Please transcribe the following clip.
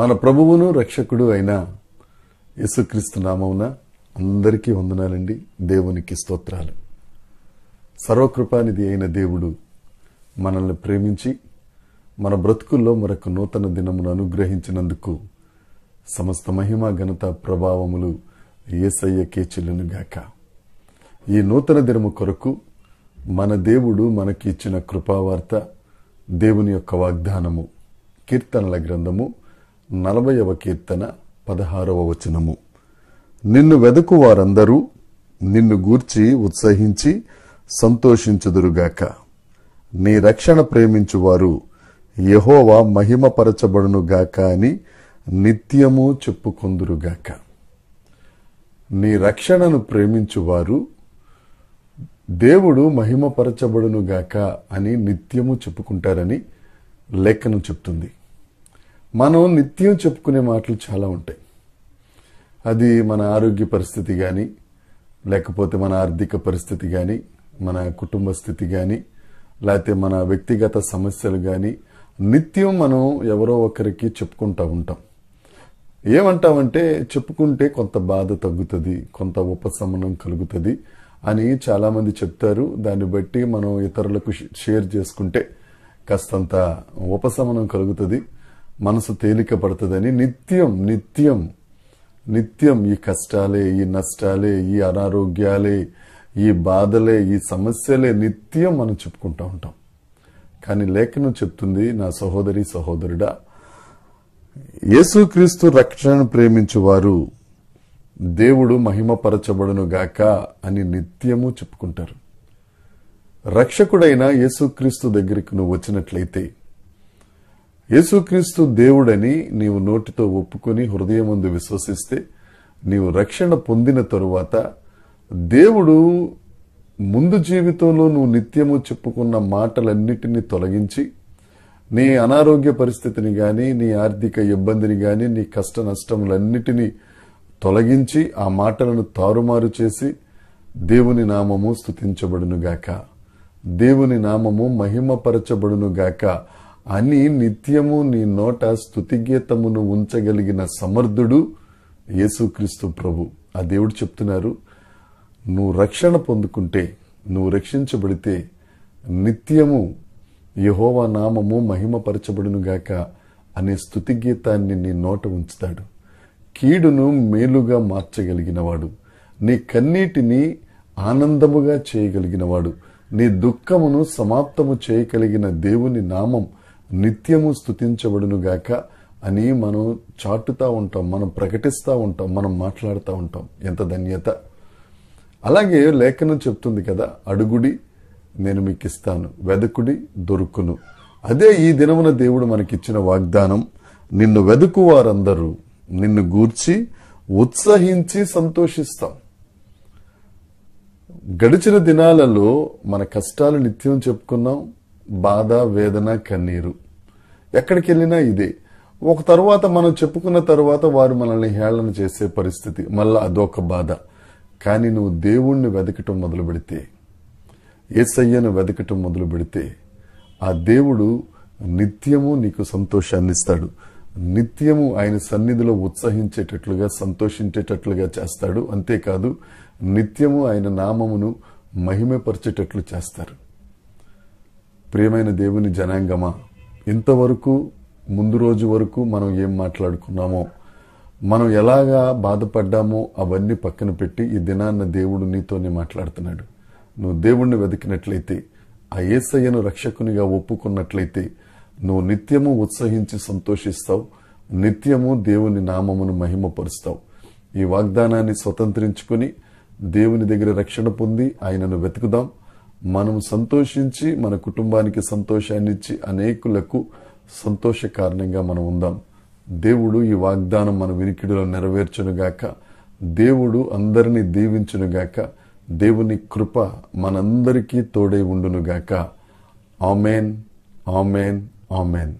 మన ప్రభువును రక్షకుడు అయిన యేసుక్రీస్తు నామమున అందరికీ వందనాలండి. దేవునికి స్తోత్రాలు. సర్వకృపానిధి అయిన దేవుడు మనల్ని ప్రేమించి మన బ్రతుకుల్లో మరొక నూతన దినమును అనుగ్రహించినందుకు సమస్త మహిమ ఘనత ప్రభావములు యేసయ్యకే చెల్లునుగాక. ఈ నూతన దినము కొరకు మన దేవుడు మనకి ఇచ్చిన కృపావార్త, దేవుని యొక్క వాగ్దానము, కీర్తనల గ్రంథము 40వ కీర్తన 16వ వచనము. నిన్ను వెదకు వారందరూ నిన్ను గూర్చి ఉత్సహించి సంతోషించుదురుగాక. నీ రక్షణ ప్రేమించువారు యెహోవా మహిమపరచబడునుగాక అని నిత్యము చెప్పుకొందురుగాక. నీ రక్షణను ప్రేమించువారు దేవుడు మహిమపరచబడునుగాక అని నిత్యము చెప్పుకుంటారని లేఖనం చెప్తుంది. మనం నిత్యం చెప్పుకునే మాటలు చాలా ఉంటాయి. అది మన ఆరోగ్య పరిస్థితి కానీ, లేకపోతే మన ఆర్థిక పరిస్థితి కానీ, మన కుటుంబ స్థితి కానీ, లేకపోతే మన వ్యక్తిగత సమస్యలు కానీ నిత్యం మనం ఎవరో ఒకరికి చెప్పుకుంటూ ఉంటాం. ఏమంటామంటే, చెప్పుకుంటే కొంత బాధ తగ్గుతుంది, కొంత ఉపశమనం కలుగుతుంది అని చాలా మంది చెప్తారు. దాన్ని బట్టి మనం ఇతరులకు షేర్ చేసుకుంటే కాస్తంత ఉపశమనం కలుగుతుంది, మనసు తేలిక పడుతుందని నిత్యం నిత్యం నిత్యం ఈ కష్టాలే, ఈ నష్టాలే, ఈ అనారోగ్యాలే, ఈ బాధలే, ఈ సమస్యలే నిత్యం మనం చెప్పుకుంటూ ఉంటాం. కానీ లేఖనం చెప్తుంది, నా సహోదరి సహోదరుడా, యేసుక్రీస్తు రక్షణను ప్రేమించువారు దేవుడు మహిమపరచబడును గాక అని నిత్యము చెప్పుకుంటారు. రక్షకుడైన యేసుక్రీస్తు దగ్గరికి నువ్వు వచ్చినట్లయితే, యేసుక్రీస్తు దేవుడని నీవు నోటితో ఒప్పుకొని హృదయమందు విశ్వసిస్తే, నీవు రక్షణ పొందిన తరువాత దేవుడు ముందు జీవితంలో నువ్వు నిత్యము చెప్పుకున్న మాటలన్నిటినీ తొలగించి, నీ అనారోగ్య పరిస్థితిని గాని, నీ ఆర్థిక ఇబ్బందిని గాని, నీ కష్ట నష్టములన్నిటినీ తొలగించి ఆ మాటలను తారుమారు చేసి దేవుని నామము స్తుతించబడునుగాక, దేవుని నామము మహిమపరచబడునుగాక అని నిత్యము నీ నోట స్తుతిగీతమును ఉంచగలిగిన సమర్థుడు యేసుక్రీస్తు ప్రభు. ఆ దేవుడు చెప్తున్నారు, నువ్వు రక్షణ పొందుకుంటే, నువ్వు రక్షించబడితే నిత్యము యెహోవా నామము మహిమపరచబడునుగాక అనే స్తుతిగీతాన్ని నీ నోట ఉంచుతాడు. కీడును మేలుగా మార్చగలిగినవాడు, నీ కన్నీటిని ఆనందముగా చేయగలిగినవాడు, నీ దుఃఖమును సమాప్తము చేయగలిగిన దేవుని నామం నిత్యము స్తుతించబడునుగాక అని మనం చాటుతా ఉంటాం, మనం ప్రకటిస్తూ ఉంటాం, మనం మాట్లాడుతూ ఉంటాం. ఎంత ధన్యత! అలాగే లేఖనం చెప్తుంది కదా, అడుగుడి నేను మీకు ఇస్తాను, వెదకుడి దొరుకును. అదే ఈ దినమున దేవుడు మనకిచ్చిన వాగ్దానం. నిన్ను వెదుకు వారందరూ నిన్ను గూర్చి ఉత్సహించి సంతోషిస్తాం. గడిచిన దినాలలో మన కష్టాలు నిత్యం చెప్పుకున్నాం, బాధ, వేదన, కన్నీరు. ఎక్కడికి వెళ్ళినా ఇదే. ఒక తర్వాత మనం చెప్పుకున్న తర్వాత వారు మనల్ని హేళన చేసే పరిస్థితి, మళ్ళా అదొక బాధ. కానీ నువ్వు దేవుణ్ణి వెతకటం మొదలు పెడితే, యేసయ్యను వెతకటం మొదలు పెడితే, ఆ దేవుడు నిత్యము నీకు సంతోషాన్ని ఇస్తాడు. నిత్యము ఆయన సన్నిధిలో ఉత్సహించేటట్లుగా, సంతోషించేటట్లుగా చేస్తాడు. అంతేకాదు, నిత్యము ఆయన నామమును మహిమపరిచేటట్లు చేస్తారు. ప్రియమైన దేవుని జనాంగమా, ఇంతవరకు ముందు రోజు వరకు మనం ఏం మాట్లాడుకున్నామో, మనం ఎలాగా బాధపడ్డామో అవన్నీ పక్కన పెట్టి ఈ దినాన్న దేవుడు నీతోనే మాట్లాడుతున్నాడు. నువ్వు దేవుణ్ణి వెతికినట్లయితే, ఆ యేసయ్యను రక్షకునిగా ఒప్పుకున్నట్లయితే, నువ్వు నిత్యము ఉత్సహించి సంతోషిస్తావు, నిత్యము దేవుని నామమును మహిమపరుస్తావు. ఈ వాగ్దానాన్ని స్వతంత్రించుకుని దేవుని దగ్గర రక్షణ పొంది ఆయనను వెతుకుదాం. మనం సంతోషించి మన కుటుంబానికి సంతోషాన్ని ఇచ్చి అనేకులకు సంతోష కారణంగా మనం ఉందాం. దేవుడు ఈ వాగ్దానం మన వినికిడిలో నెరవేర్చునుగాక. దేవుడు అందరినీ దీవించునుగాక. దేవుని కృప మనందరికీ తోడై ఉండునుగాక. Amen, amen, amen.